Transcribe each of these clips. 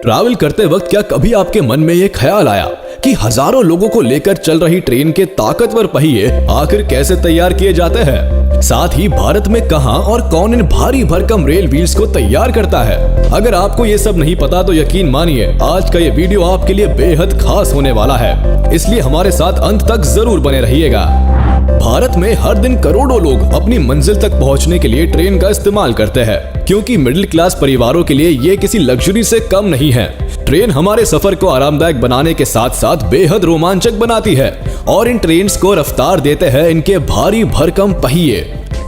Travel करते वक्त क्या कभी आपके मन में ये ख्याल आया कि हजारों लोगों को लेकर चल रही ट्रेन के ताकतवर पहिए आखिर कैसे तैयार किए जाते हैं? साथ ही भारत में कहां और कौन इन भारी भरकम रेल व्हील्स को तैयार करता है? अगर आपको ये सब नहीं पता तो यकीन मानिए आज का ये वीडियो आपके लिए बेहद खास होने वाला है, इसलिए हमारे साथ अंत तक जरूर बने रहिएगा। भारत में हर दिन करोड़ों लोग अपनी मंजिल तक पहुंचने के लिए ट्रेन का इस्तेमाल करते हैं, क्योंकि मिडिल क्लास परिवारों के लिए ये किसी लग्जरी से कम नहीं है। ट्रेन हमारे सफर को आरामदायक बनाने के साथ साथ बेहद रोमांचक बनाती है और इन ट्रेन्स को रफ्तार देते हैं इनके भारी भरकम पहिए।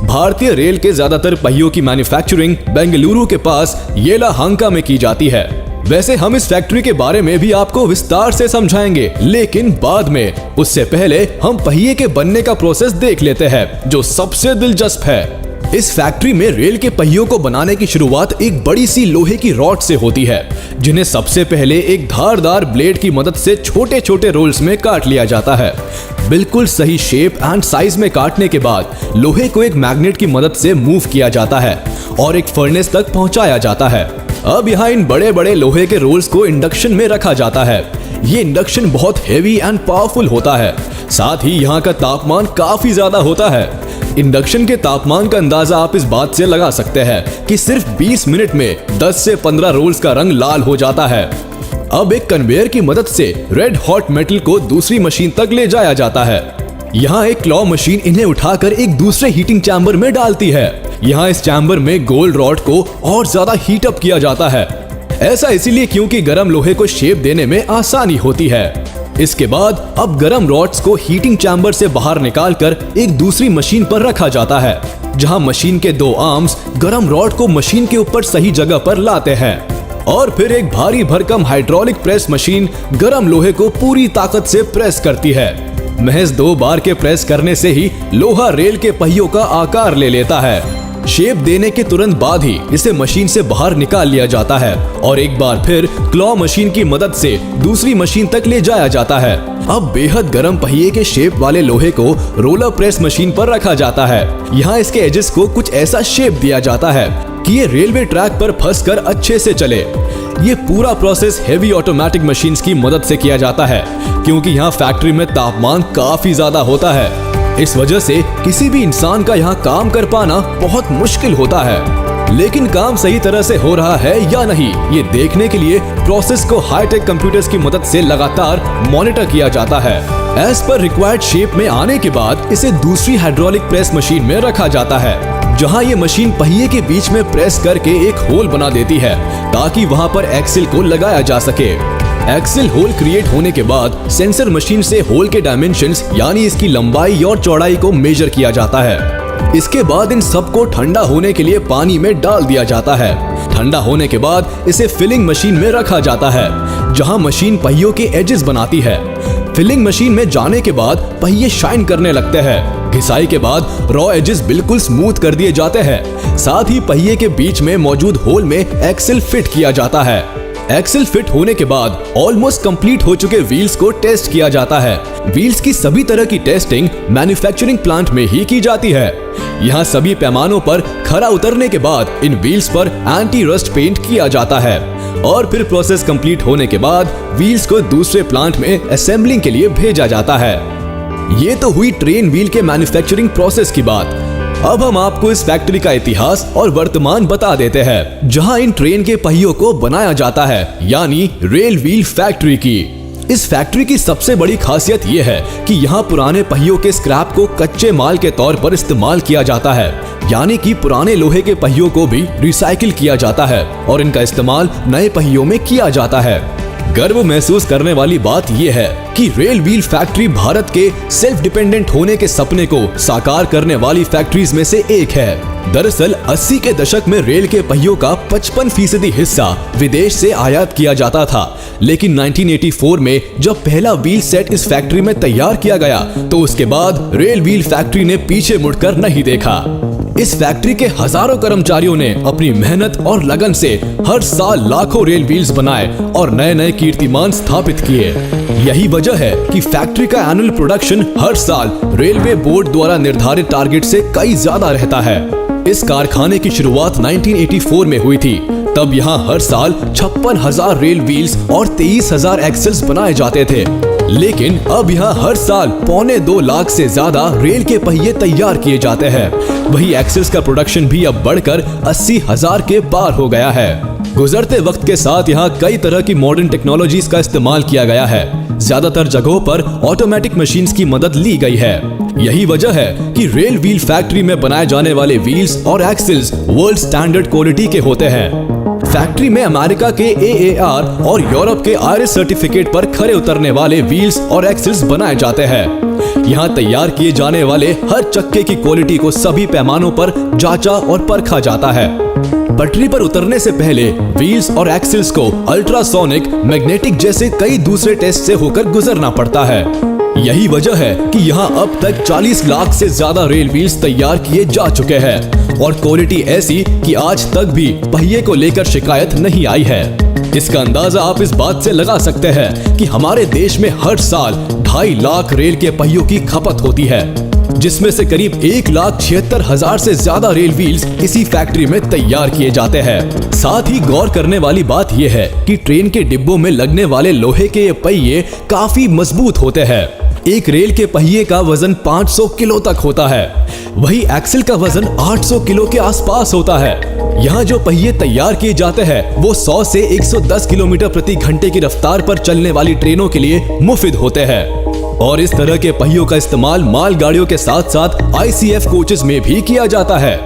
भारतीय रेल के ज्यादातर पहियों की मैन्युफैक्चरिंग बेंगलुरु के पास येलाहांका में की जाती है। वैसे हम इस फैक्ट्री के बारे में भी आपको विस्तार से समझाएंगे, लेकिन बाद में। उससे पहले हम पहिए के बनने का प्रोसेस देख लेते हैं, जो सबसे दिलचस्प है। इस फैक्ट्री में रेल के पहियों को बनाने की शुरुआत एक बड़ी सी लोहे की रॉड से होती है, जिन्हें सबसे पहले एक धारदार ब्लेड की मदद से छोटे छोटे रोल्स में काट लिया जाता है। बिल्कुल सही शेप एंड साइज में काटने के बाद लोहे को एक मैग्नेट की मदद से मूव किया जाता है और एक फर्नेस तक पहुंचाया जाता है। अब यहाँ इन बड़े बड़े लोहे के रोल्स को इंडक्शन में रखा जाता है। ये इंडक्शन बहुत हेवी एंड पावरफुल होता है, साथ ही यहाँ का तापमान काफी ज्यादा होता है। इंडक्शन के तापमान का अंदाजा आप इस बात से लगा सकते हैं कि सिर्फ 20 मिनट में 10 से 15 रोल्स का रंग लाल हो जाता है। अब एक कन्वेयर की मदद से रेड हॉट मेटल को दूसरी मशीन तक ले जाया जाता है। यहाँ एक क्लॉ मशीन इन्हें उठाकर एक दूसरे हीटिंग चैम्बर में डालती है। यहाँ इस चैम्बर में गोल्ड रॉड को और ज्यादा हीट अप किया जाता है। ऐसा इसीलिए क्योंकि गर्म लोहे को शेप देने में आसानी होती है। इसके बाद अब गर्म रॉड्स को हीटिंग चैम्बर से बाहर निकालकर एक दूसरी मशीन पर रखा जाता है, जहां मशीन के दो आर्म्स गर्म रॉड को मशीन के ऊपर सही जगह पर लाते हैं और फिर एक भारी भरकम हाइड्रोलिक प्रेस मशीन गर्म लोहे को पूरी ताकत से प्रेस करती है। महज 2 बार के प्रेस करने से ही लोहा रेल के पहियों का आकार ले लेता है। शेप देने के तुरंत बाद ही इसे मशीन से बाहर निकाल लिया जाता है और एक बार फिर क्लॉ मशीन की मदद से दूसरी मशीन तक ले जाया जाता है। अब बेहद गर्म पहिए के शेप वाले लोहे को रोलर प्रेस मशीन पर रखा जाता है। यहाँ इसके एजेस को कुछ ऐसा शेप दिया जाता है कि ये रेलवे ट्रैक पर फंसकर अच्छे से चले। ये पूरा प्रोसेस हेवी ऑटोमेटिक मशीन्स की मदद से किया जाता है, क्योंकि यहाँ फैक्ट्री में तापमान काफी ज्यादा होता है। इस वजह से किसी भी इंसान का यहाँ काम कर पाना बहुत मुश्किल होता है। लेकिन काम सही तरह से हो रहा है या नहीं, ये देखने के लिए प्रोसेस को हाईटेक कंप्यूटर्स की मदद से लगातार मॉनिटर किया जाता है। एज पर रिक्वायर्ड शेप में आने के बाद इसे दूसरी हाइड्रोलिक प्रेस मशीन में रखा जाता है, जहां ये मशीन पहिए के बीच में प्रेस करके एक होल बना देती है ताकि वहां पर एक्सिल को लगाया जा सके। एक्सिल होल क्रिएट होने के बाद सेंसर मशीन से होल के डायमेंशंस यानी इसकी लंबाई और चौड़ाई को मेजर किया जाता है। इसके बाद इन सबको ठंडा होने के लिए पानी में डाल दिया जाता है। ठंडा होने के बाद इसे फिलिंग मशीन में रखा जाता है, जहां मशीन पहियों के एजेस बनाती है। फिलिंग मशीन में जाने के बाद पहिए शाइन करने लगते हैं। घिसाई के बाद रॉ एजेस बिल्कुल स्मूथ कर दिए जाते हैं। साथ ही पहिए के बीच में मौजूद होल में एक्सिल फिट किया जाता है। एक्सिल फिट होने के बाद ऑलमोस्ट कंप्लीट हो चुके व्हील्स को टेस्ट किया जाता है। व्हील्स की सभी तरह की टेस्टिंग मैन्युफैक्चरिंग प्लांट में ही की जाती है। यहाँ सभी पैमानों पर खरा उतरने के बाद इन व्हील्स पर एंटी रस्ट पेंट किया जाता है और फिर प्रोसेस कंप्लीट होने के बाद व्हील्स को दूसरे प्लांट में असेंबलिंग के लिए भेजा जाता है। ये तो हुई ट्रेन व्हील के मैन्युफैक्चरिंग प्रोसेस की बात। अब हम आपको इस फैक्ट्री का इतिहास और वर्तमान बता देते हैं, जहां इन ट्रेन के पहियों को बनाया जाता है, यानी रेल व्हील फैक्ट्री की। इस फैक्ट्री की सबसे बड़ी खासियत यह है कि यहाँ पुराने पहियों के स्क्रैप को कच्चे माल के तौर पर इस्तेमाल किया जाता है, यानी कि पुराने लोहे के पहियों को भी रिसाइकिल किया जाता है और इनका इस्तेमाल नए पहियों में किया जाता है। गर्व महसूस करने वाली बात यह है कि रेल व्हील फैक्ट्री भारत के सेल्फ डिपेंडेंट होने के सपने को साकार करने वाली फैक्ट्रीज में से एक है। दरअसल 80 के दशक में रेल के पहियों का 55% हिस्सा विदेश से आयात किया जाता था, लेकिन 1984 में जब पहला व्हील सेट इस फैक्ट्री में तैयार किया गया तो उसके बाद रेल व्हील फैक्ट्री ने पीछे मुड़कर नहीं देखा। इस फैक्ट्री के हजारों कर्मचारियों ने अपनी मेहनत और लगन से हर साल लाखों रेल व्हील्स बनाए और नए नए कीर्तिमान स्थापित किए। यही वजह है कि फैक्ट्री का एनुअल प्रोडक्शन हर साल रेलवे बोर्ड द्वारा निर्धारित टारगेट से कई ज्यादा रहता है। इस कारखाने की शुरुआत 1984 में हुई थी। तब यहाँ हर साल 56,000 रेल व्हील्स और 23,000 एक्सेल्स बनाए जाते थे। लेकिन अब यहाँ हर साल 2.25 लाख से ज्यादा रेल के पहिए तैयार किए जाते हैं। वही एक्सेल्स का प्रोडक्शन भी अब बढ़कर 80,000 के पार हो गया है। गुजरते वक्त के साथ यहाँ कई तरह की मॉडर्न टेक्नोलॉजीज का इस्तेमाल किया गया है। ज्यादातर जगहों पर ऑटोमेटिक मशीन्स की मदद ली गई है। यही वजह है कि रेल व्हील फैक्ट्री में बनाए जाने वाले व्हील्स और एक्सेल्स वर्ल्ड स्टैंडर्ड क्वालिटी के होते हैं। फैक्ट्री में अमेरिका के AAR और यूरोप के IRS सर्टिफिकेट पर खरे उतरने वाले व्हील्स और एक्सेल्स बनाए जाते हैं। यहाँ तैयार किए जाने वाले हर चक्के की क्वालिटी को सभी पैमानों पर जांचा और परखा जाता है। पटरी पर उतरने से पहले व्हील्स और एक्सेल्स को अल्ट्रासोनिक, मैग्नेटिक जैसे कई दूसरे टेस्ट से होकर गुजरना पड़ता है। यही वजह है कि यहाँ अब तक 40 लाख से ज्यादा रेल व्हील्स तैयार किए जा चुके हैं और क्वालिटी ऐसी कि आज तक भी पहिए को लेकर शिकायत नहीं आई है। इसका अंदाजा आप इस बात से लगा सकते हैं कि हमारे देश में हर साल 2.5 लाख रेल के पहियों की खपत होती है, जिसमें से करीब 1,76,000 से ज्यादा रेल व्हील्स इसी फैक्ट्री में तैयार किए जाते हैं। साथ ही गौर करने वाली बात यह है कि ट्रेन के डिब्बों में लगने वाले लोहे के ये पहिए काफी मजबूत होते हैं। एक रेल के पहिए का वजन 500 किलो तक होता है, वही एक्सेल का वजन 800 किलो के आसपास होता है। यहाँ जो पहिए तैयार किए जाते हैं वो 100 से 110 किलोमीटर प्रति घंटे की रफ्तार पर चलने वाली ट्रेनों के लिए मुफिद होते हैं। और इस तरह के पहियों का इस्तेमाल मालगाड़ियों के साथ साथ ICF कोचेस में भी किया जाता है।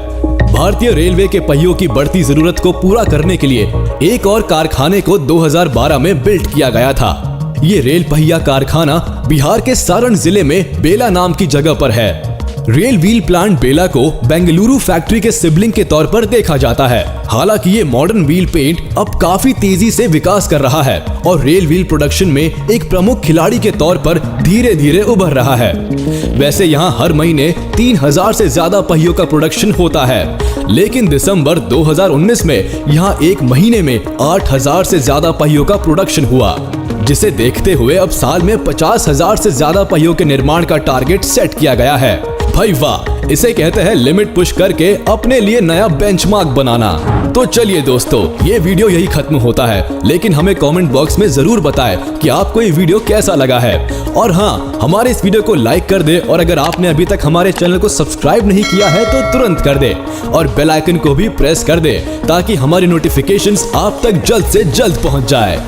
भारतीय रेलवे के पहियों की बढ़ती जरूरत को पूरा करने के लिए एक और कारखाने को 2012 में बिल्ड किया गया था। ये रेल पहिया कारखाना बिहार के सारण जिले में बेला नाम की जगह पर है। रेल व्हील प्लांट बेला को बेंगलुरु फैक्ट्री के सिबलिंग के तौर पर देखा जाता है। हालांकि ये मॉडर्न व्हील पेंट अब काफी तेजी से विकास कर रहा है और रेल व्हील प्रोडक्शन में एक प्रमुख खिलाड़ी के तौर पर धीरे धीरे उभर रहा है। वैसे यहाँ हर महीने 3,000 से ज्यादा पहियों का प्रोडक्शन होता है, लेकिन दिसंबर 2019 में यहाँ एक महीने में 8,000 से ज्यादा पहियों का प्रोडक्शन हुआ, जिसे देखते हुए अब साल में 50,000 से ज्यादा पहियों के निर्माण का टारगेट सेट किया गया है। भाई वाह, इसे कहते हैं लिमिट पुश करके अपने लिए नया बेंचमार्क बनाना। तो चलिए दोस्तों, ये वीडियो यही खत्म होता है, लेकिन हमें कमेंट बॉक्स में जरूर बताएं कि आपको ये वीडियो कैसा लगा है। और हाँ, हमारे इस वीडियो को लाइक कर दे और अगर आपने अभी तक हमारे चैनल को सब्सक्राइब नहीं किया है तो तुरंत कर दे और बेल आइकन को भी प्रेस कर दे ताकि हमारी नोटिफिकेशंस आप तक जल्द से जल्द पहुंच जाए।